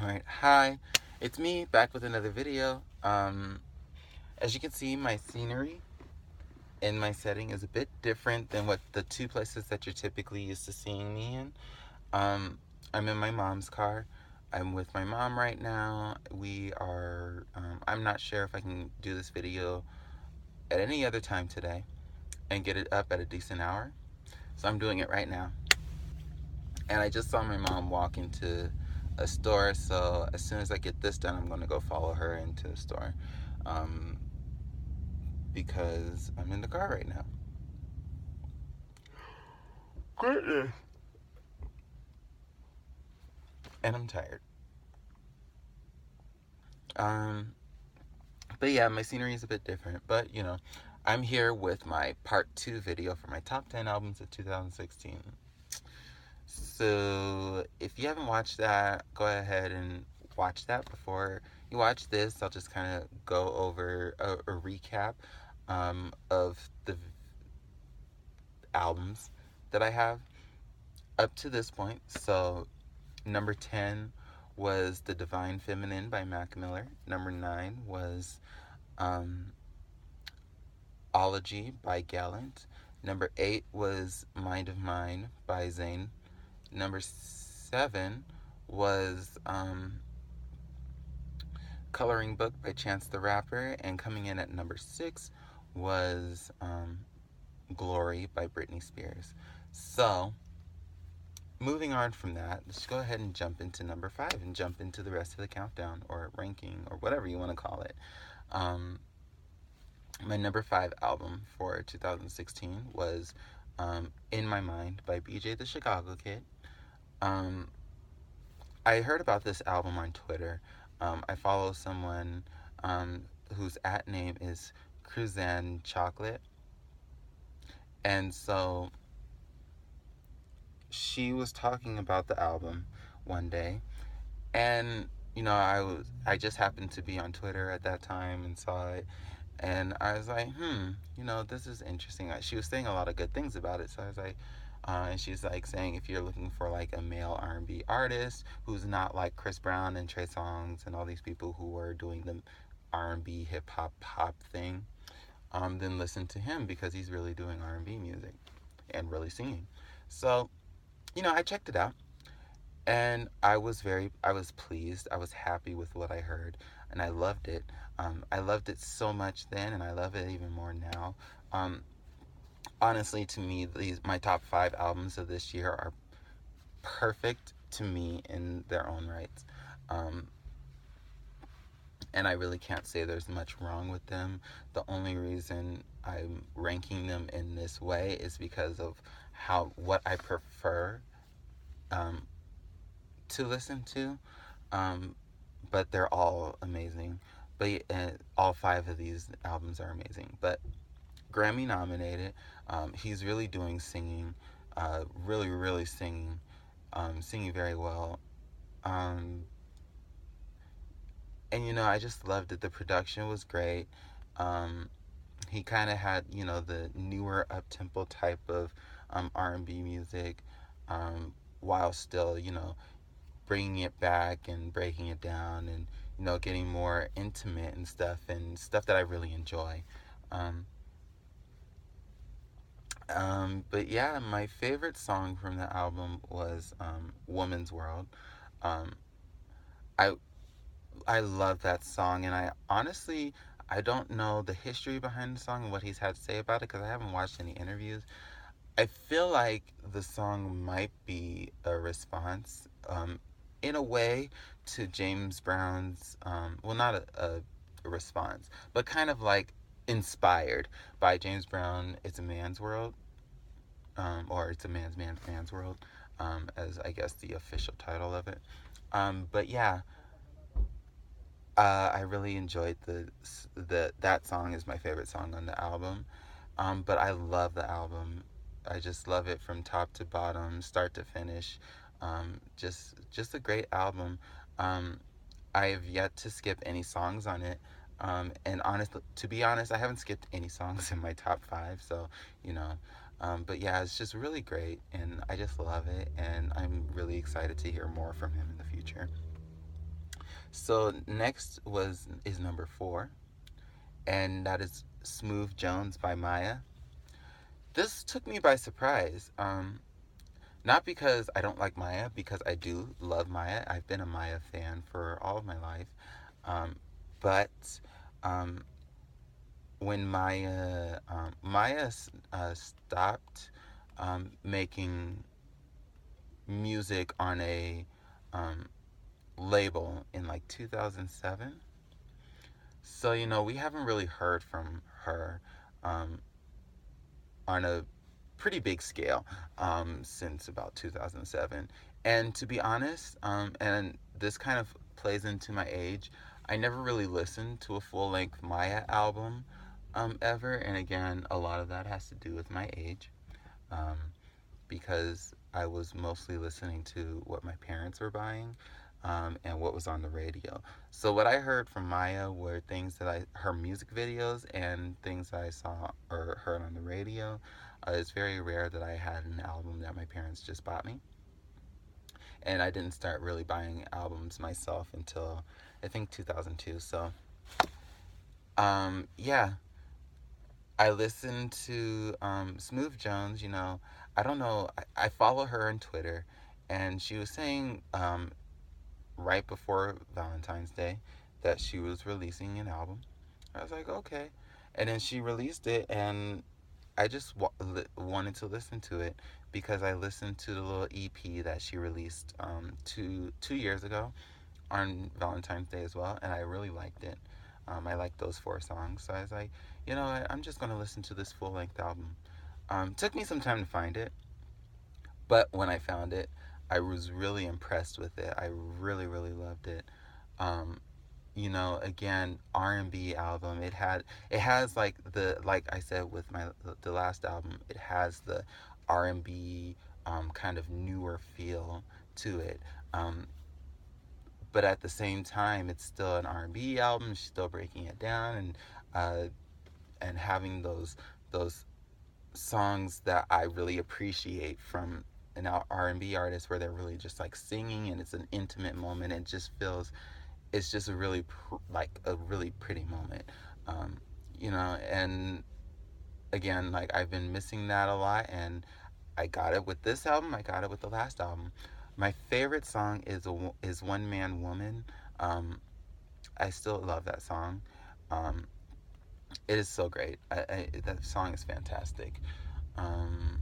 Alright, hi, it's me back with another video. As you can see, my scenery in my setting is a bit different than what the two places that you're typically used to seeing me in. I'm in my mom's car. I'm with my mom right now. I'm not sure if I can do this video at any other time today and get it up at a decent hour. So I'm doing it right now. And I just saw my mom walk into a store, so as soon as I get this done, I'm going to go follow her into the store, um, because I'm in the car right now. Goodness. And I'm tired. Um, but yeah, my scenery is a bit different, but I'm here with my part 2 video for my top 10 albums of 2016. So if you haven't watched that, go ahead and watch that before you watch this. I'll just kind of go over a recap of the albums that I have up to this point. So number 10 was The Divine Feminine by Mac Miller. Number 9 was um, Ology by Gallant. Number 8 was Mind of Mine by Zayn. Number 7 was Coloring Book by Chance the Rapper. And coming in at number 6 was Glory by Britney Spears. So, moving on from that, let's go ahead and jump into number 5 and jump into the rest of the countdown or ranking or whatever you want to call it. My number 5 album for 2016 was In My Mind by BJ the Chicago Kid. I heard about this album on Twitter. I follow someone whose at name is Cruzan Chocolate. And so she was talking about the album one day. And I just happened to be on Twitter at that time and saw it. And I was like, this is interesting. She was saying a lot of good things about it. So I was like, and she's like saying if you're looking for like a male R&B artist who's not like Chris Brown and Trey Songz and all these people who are doing the R&B hip hop pop thing, then listen to him because he's really doing R&B music and really singing. So, I checked it out and I was pleased. I was happy with what I heard and I loved it. I loved it so much then and I love it even more now. Honestly, to me, my top 5 albums of this year are perfect to me in their own rights. And I really can't say there's much wrong with them. The only reason I'm ranking them in this way is because of what I prefer to listen to. But they're all amazing. But all 5 of these albums are amazing. But Grammy nominated. He's really doing singing, really, really singing, singing very well. And I just loved it. The production was great. He kind of had, the newer up-tempo type of R&B music, while still, bringing it back and breaking it down and, getting more intimate and stuff that I really enjoy. But yeah, my favorite song from the album was Woman's World. Um, I I love that song, and I don't know the history behind the song and what he's had to say about it because I haven't watched any interviews. I feel like the song might be a response, in a way, to James Brown's, well, not a response, but kind of like inspired by James Brown, It's a Man's World, or It's a Man's World, as I guess the official title of it. But yeah, I really enjoyed that song is my favorite song on the album. But I love the album. I just love it from top to bottom, start to finish. Just a great album. I have yet to skip any songs on it. And to be honest, I haven't skipped any songs in my top 5. So, you know, but yeah, it's just really great, and I just love it, and I'm really excited to hear more from him in the future. So next is number 4, and that is Smooth Jones by Maya. This took me by surprise. Not because I don't like Maya, because I do love Maya. I've been a Maya fan for all of my life. Um, but um, when Maya stopped making music on a um, label in like 2007. So, we haven't really heard from her um, on a pretty big scale since about 2007. And to be honest, and this kind of plays into my age, I never really listened to a full length Maya album ever. And again, a lot of that has to do with my age um, because I was mostly listening to what my parents were buying. And what was on the radio. So what I heard from Maya were things that her music videos and things that I saw or heard on the radio. It's very rare that I had an album that my parents just bought me, and I didn't start really buying albums myself until I think 2002. So, yeah, I listened to Smooth Jones. I don't know. I follow her on Twitter, and she was saying right before Valentine's Day that she was releasing an album. I was like, okay. And then she released it, and I just wanted to listen to it because I listened to the little EP that she released 2 years ago on Valentine's Day as well, and I really liked it. I liked those 4 songs, so I was like, I'm just gonna listen to this full length album. Took me some time to find it, but when I found it, I was really impressed with it. I really, really loved it. Um, Again, R&B album. It has like I said with the last album, it has the R&B kind of newer feel to it. Um, but at the same time, it's still an R&B album. She's still breaking it down uh, and having those songs that I really appreciate from an R&B artist where they're really just like singing and it's an intimate moment and it just feels it's just like a really pretty moment. um, and again, like I've been missing that a lot, and I got it with this album. I got it with the last album. My favorite song is One Man Woman. um, I still love that song. um, it is so great. That song is fantastic. um,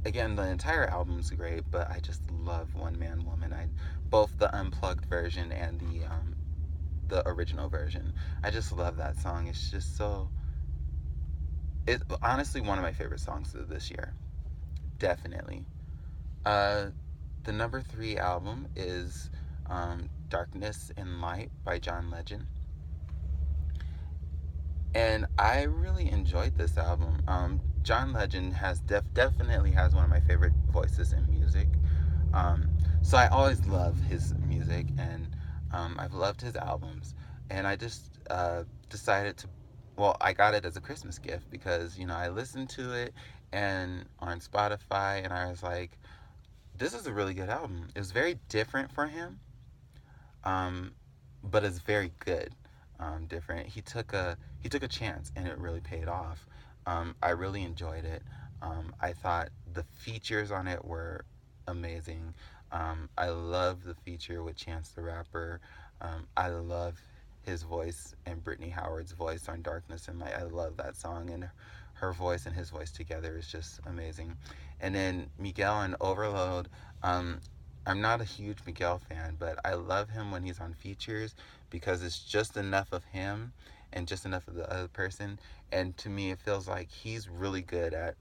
Again, the entire album's great, but I just love One Man Woman. I Both the unplugged version and the original version. I just love that song. It's just so. It's honestly one of my favorite songs of this year. Definitely. Uh, the number 3 album is Darkness and Light by John Legend. And I really enjoyed this album. John Legend definitely has one of my favorite voices in music. Um, so I always love his music, and I've loved his albums. And I just decided to, well, I got it as a Christmas gift because I listened to it and on Spotify, and I was like, this is a really good album. It was very different for him, um, but it's very good. Different. He took a chance, and it really paid off. I really enjoyed it. I thought the features on it were amazing. I love the feature with Chance the Rapper. I love his voice and Brittany Howard's voice on Darkness and Light. I love that song, and her voice and his voice together is just amazing. And then Miguel and Overload. Um, I'm not a huge Miguel fan, but I love him when he's on features because it's just enough of him and just enough of the other person. And to me, it feels like he's really good at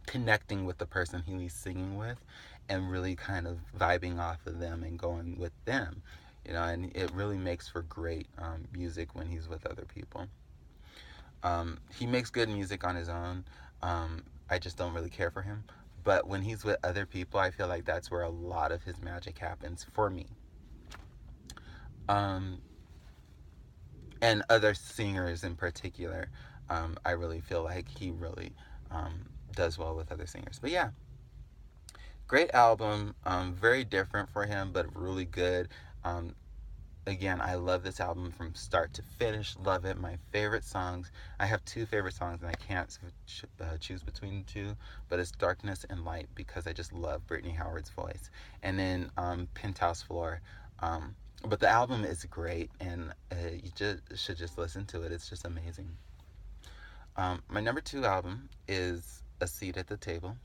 connecting with the person he's singing with and really kind of vibing off of them and going with them. And it really makes for great music when he's with other people. He makes good music on his own. I just don't really care for him. But when he's with other people, I feel like that's where a lot of his magic happens for me. Um, and other singers in particular, I really feel like he really does well with other singers. But yeah, great album. Very different for him, but really good. Um, again, I love this album from start to finish. Love it. My favorite songs. I have two favorite songs, and I can't choose between the two. But it's "Darkness" and "Light" because I just love Brittany Howard's voice. And then "Penthouse Floor." But the album is great, and you just should just listen to it. It's just amazing. My number two album is "A Seat at the Table"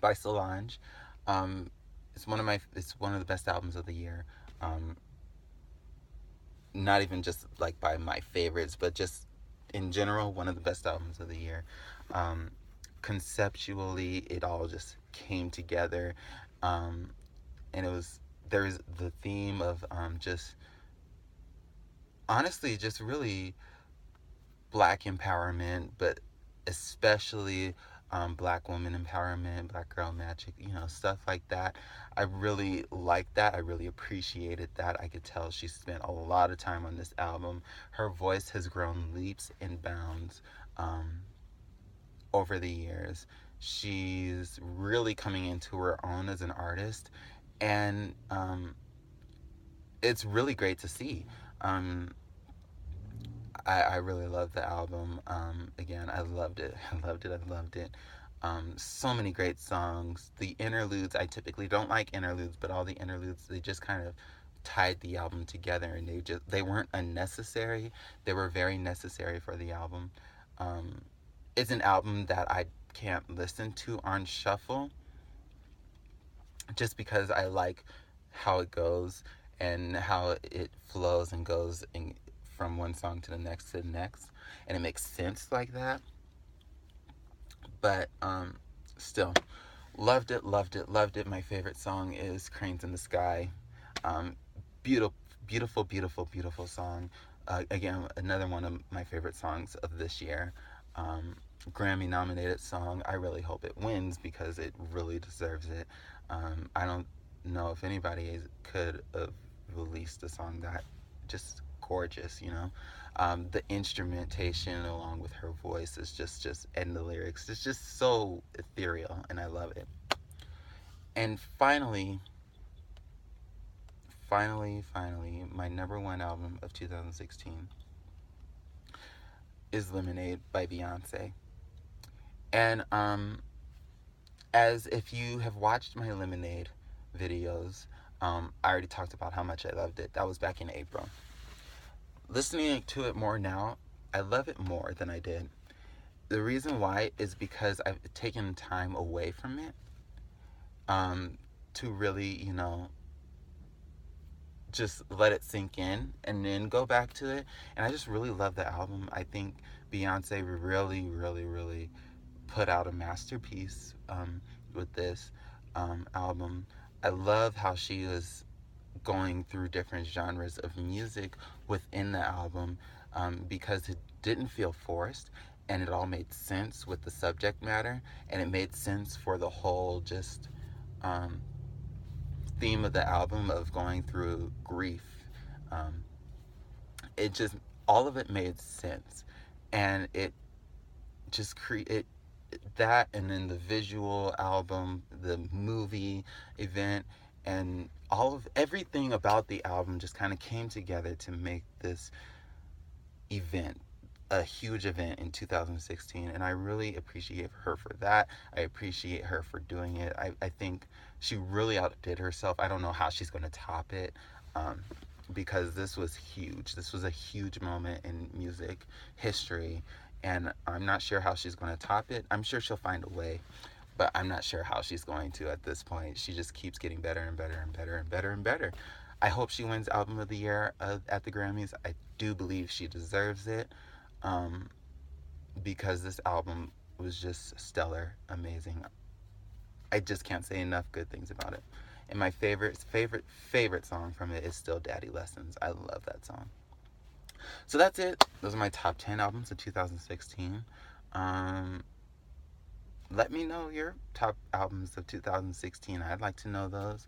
by Solange. Um, it's one of the best albums of the year. Um, Not even just like by my favorites, but just in general, one of the best albums of the year. Um, Conceptually, it all just came together, um, and there's the theme of just honestly just really black empowerment, but especially black woman empowerment, black girl magic, stuff like that. I really liked that. I really appreciated that. I could tell she spent a lot of time on this album. Her voice has grown leaps and bounds over the years. She's really coming into her own as an artist, and it's really great to see. Um, I really love the album. Again, I loved it. I loved it. I loved it. So many great songs. The interludes, I typically don't like interludes, but all the interludes, they just kind of tied the album together, and they weren't unnecessary. They were very necessary for the album. Um, it's an album that I can't listen to on shuffle just because I like how it goes and how it flows and goes from one song to the next to the next, and it makes sense like that. But still, loved it, loved it, loved it. My favorite song is "Cranes in the Sky." Um, beautiful, beautiful, beautiful, beautiful song. Again, another one of my favorite songs of this year. Um, Grammy nominated song. I really hope it wins because it really deserves it. I don't know if anybody could have released a song that just gorgeous. The instrumentation along with her voice is just and the lyrics, it's just so ethereal, and I love it. And finally, my number one album of 2016 is "Lemonade" by Beyonce. And as if you have watched my Lemonade videos, I already talked about how much I loved it. That was back in April. Listening to it more now, I love it more than I did. The reason why is because I've taken time away from it, um, to really, just let it sink in and then go back to it. And I just really love the album. I think Beyonce really, really, really put out a masterpiece with this album. I love how she was going through different genres of music within the album, because it didn't feel forced, and it all made sense with the subject matter, and it made sense for the whole just um, theme of the album of going through grief. Um, it just all of it made sense, and it just create that, and then the visual album, the movie event, and all of everything about the album just kind of came together to make this event a huge event in 2016, and I really appreciate her for that. I appreciate her for doing it. I think she really outdid herself. I don't know how she's going to top it, um, because this was huge. This was a huge moment in music history, and I'm not sure how she's going to top it. I'm sure she'll find a way, but I'm not sure how she's going to at this point. She just keeps getting better and better and better and better and better. I hope she wins Album of the Year at the Grammys. I do believe she deserves it, um, because this album was just stellar, amazing. I just can't say enough good things about it. And my favorite song from it is still "Daddy Lessons." I love that song. So that's it. Those are my top 10 albums of 2016. Um, Let me know your top albums of 2016. I'd like to know those.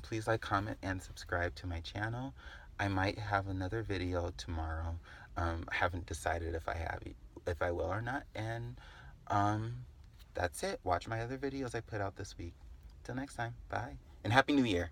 Please like, comment, and subscribe to my channel. I might have another video tomorrow. I haven't decided if I will or not. And um, that's it. Watch my other videos I put out this week. Till next time. Bye. And Happy New Year.